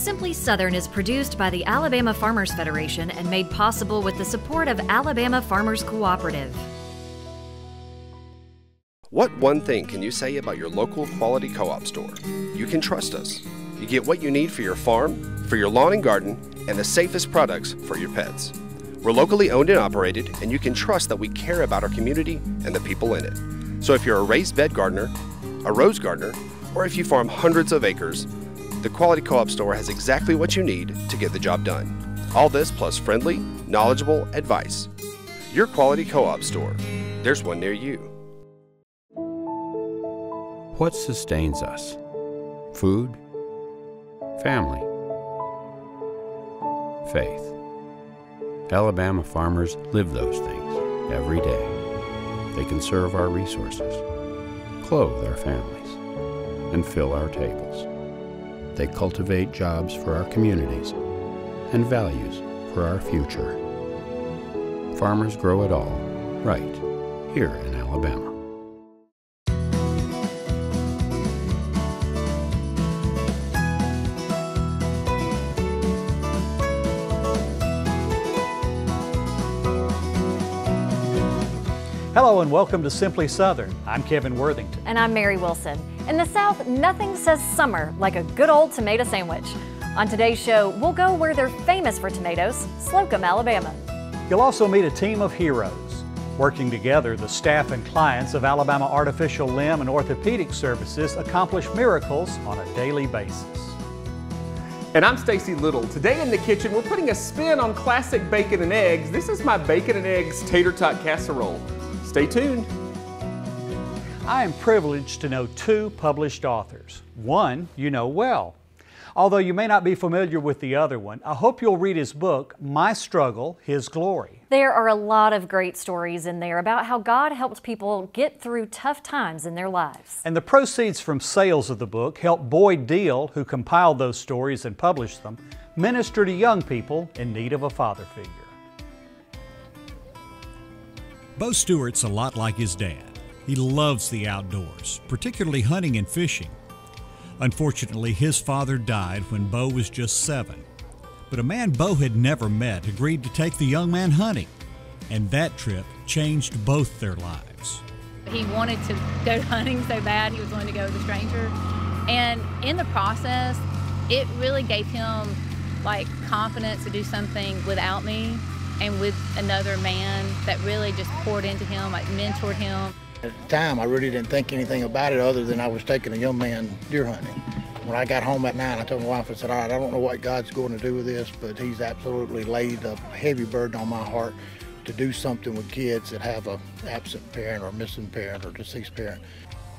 Simply Southern is produced by the Alabama Farmers Federation and made possible with the support of Alabama Farmers Cooperative. What one thing can you say about your local quality co-op store? You can trust us. You get what you need for your farm, for your lawn and garden, and the safest products for your pets. We're locally owned and operated, and you can trust that we care about our community and the people in it. So if you're a raised bed gardener, a rose gardener, or if you farm hundreds of acres, the Quality Co-op Store has exactly what you need to get the job done. All this plus friendly, knowledgeable advice. Your Quality Co-op Store. There's one near you. What sustains us? Food? Family? Faith. Alabama farmers live those things every day. They conserve our resources, clothe our families, and fill our tables. They cultivate jobs for our communities and values for our future. Farmers grow it all right here in Alabama. Hello and welcome to Simply Southern. I'm Kevin Worthington. And I'm Mary Wilson. In the South, nothing says summer like a good old tomato sandwich. On today's show, we'll go where they're famous for tomatoes, Slocum, Alabama. You'll also meet a team of heroes. Working together, the staff and clients of Alabama Artificial Limb and Orthopedic Services accomplish miracles on a daily basis. And I'm Stacy Little. Today in the kitchen, we're putting a spin on classic bacon and eggs. This is my bacon and eggs tater tot casserole. Stay tuned. I am privileged to know two published authors. One you know well. Although you may not be familiar with the other one, I hope you'll read his book, My Struggle, His Glory. There are a lot of great stories in there about how God helped people get through tough times in their lives. And the proceeds from sales of the book helped Boyd Deal, who compiled those stories and published them, minister to young people in need of a father figure. Bo Stewart's a lot like his dad. He loves the outdoors, particularly hunting and fishing. Unfortunately, his father died when Bo was just 7. But a man Bo had never met agreed to take the young man hunting, and that trip changed both their lives. He wanted to go hunting so bad, he was willing to go with a stranger. And in the process, it really gave him confidence to do something without me and with another man that really just poured into him, mentored him. At the time, I really didn't think anything about it other than I was taking a young man deer hunting. When I got home that night, I told my wife, I said, all right, I don't know what God's going to do with this, but he's absolutely laid a heavy burden on my heart to do something with kids that have an absent parent or missing parent or deceased parent.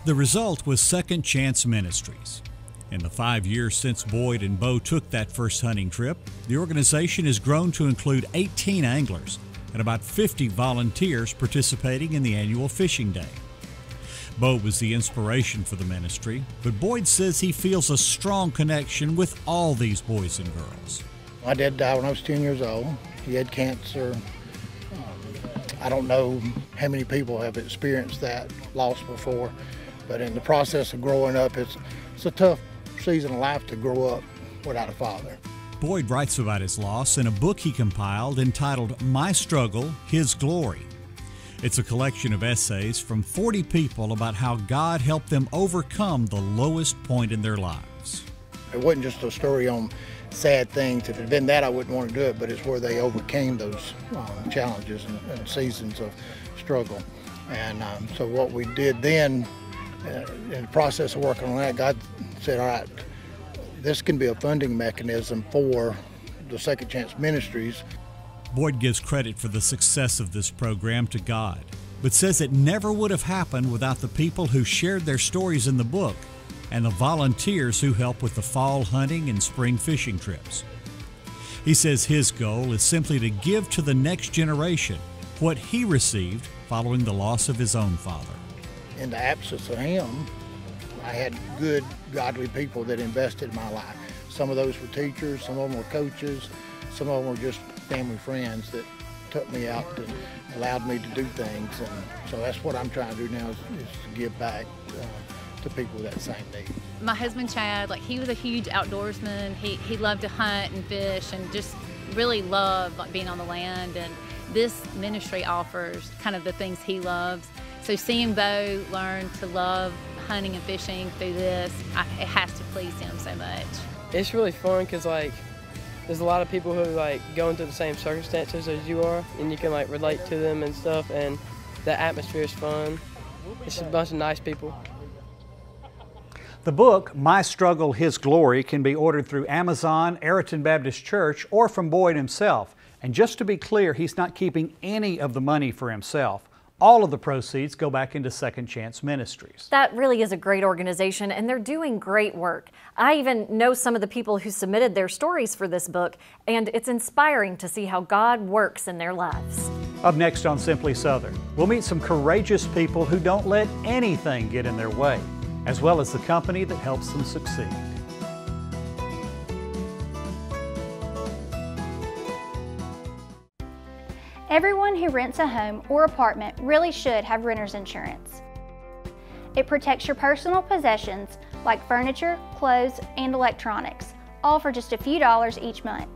The result was Second Chance Ministries. In the 5 years since Boyd and Bo took that first hunting trip, the organization has grown to include 18 anglers and about 50 volunteers participating in the annual fishing day. Bo was the inspiration for the ministry, but Boyd says he feels a strong connection with all these boys and girls. My dad died when I was 10 years old. He had cancer. I don't know how many people have experienced that loss before, but in the process of growing up, it's a tough season of life to grow up without a father. Boyd writes about his loss in a book he compiled entitled My Struggle, His Glory. It's a collection of essays from 40 people about how God helped them overcome the lowest point in their lives. It wasn't just a story on sad things. If it had been that, I wouldn't want to do it, but it's where they overcame those challenges and seasons of struggle. And so what we did then, in the process of working on that, God said, all right, this can be a funding mechanism for the Second Chance Ministries. Boyd gives credit for the success of this program to God, but says it never would have happened without the people who shared their stories in the book and the volunteers who help with the fall hunting and spring fishing trips. He says his goal is simply to give to the next generation what he received following the loss of his own father. In the absence of him, I had good, godly people that invested in my life. Some of those were teachers, some of them were coaches, some of them were just family friends that took me out and allowed me to do things. And so that's what I'm trying to do now is to give back to people with that same need. My husband Chad, like, he was a huge outdoorsman. He loved to hunt and fish and just really loved, like, being on the land, and this ministry offers kind of the things he loves. So seeing Bo learn to love hunting and fishing through this, it has to please him so much. It's really fun because, like, there's a lot of people who, like, go into the same circumstances as you are, and you can, like, relate to them and stuff, and the atmosphere is fun. It's a bunch of nice people. The book, My Struggle, His Glory, can be ordered through Amazon, Ariton Baptist Church, or from Boyd himself. And just to be clear, he's not keeping any of the money for himself. All of the proceeds go back into Second Chance Ministries. That really is a great organization, and they're doing great work. I even know some of the people who submitted their stories for this book, and it's inspiring to see how God works in their lives. Up next on Simply Southern, we'll meet some courageous people who don't let anything get in their way, as well as the company that helps them succeed. Everyone who rents a home or apartment really should have renter's insurance. It protects your personal possessions like furniture, clothes, and electronics, all for just a few dollars each month.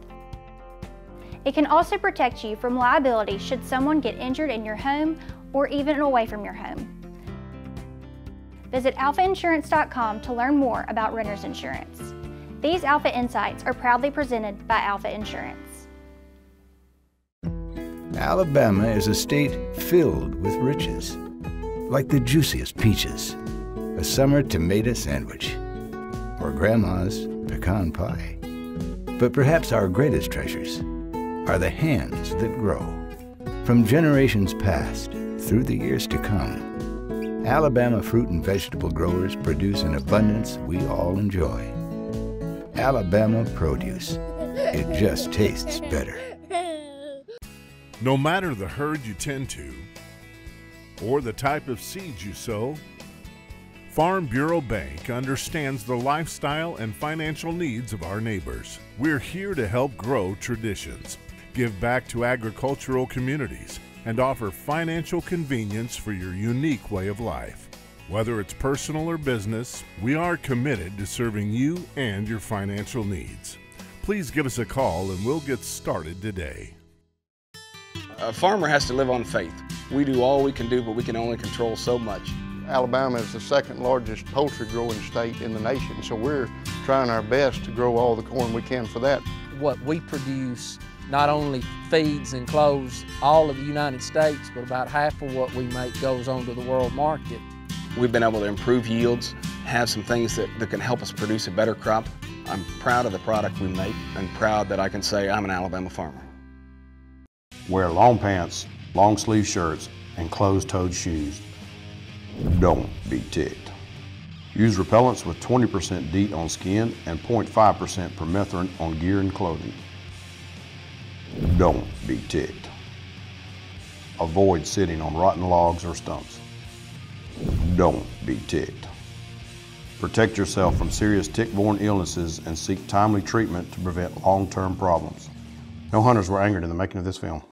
It can also protect you from liability should someone get injured in your home or even away from your home. Visit alphainsurance.com to learn more about renter's insurance. These Alpha Insights are proudly presented by Alpha Insurance. Alabama is a state filled with riches, like the juiciest peaches, a summer tomato sandwich, or Grandma's pecan pie. But perhaps our greatest treasures are the hands that grow. From generations past through the years to come, Alabama fruit and vegetable growers produce an abundance we all enjoy. Alabama produce. It just tastes better. No matter the herd you tend to, or the type of seeds you sow, Farm Bureau Bank understands the lifestyle and financial needs of our neighbors. We're here to help grow traditions, give back to agricultural communities, and offer financial convenience for your unique way of life. Whether it's personal or business, we are committed to serving you and your financial needs. Please give us a call and we'll get started today. A farmer has to live on faith. We do all we can do, but we can only control so much. Alabama is the second largest poultry growing state in the nation, so we're trying our best to grow all the corn we can for that. What we produce not only feeds and clothes all of the United States, but about half of what we make goes on to the world market. We've been able to improve yields, have some things that can help us produce a better crop. I'm proud of the product we make and proud that I can say I'm an Alabama farmer. Wear long pants, long sleeve shirts, and closed-toed shoes. Don't be ticked. Use repellents with 20% DEET on skin and 0.5% permethrin on gear and clothing. Don't be ticked. Avoid sitting on rotten logs or stumps. Don't be ticked. Protect yourself from serious tick-borne illnesses and seek timely treatment to prevent long-term problems. No hunters were angered in the making of this film.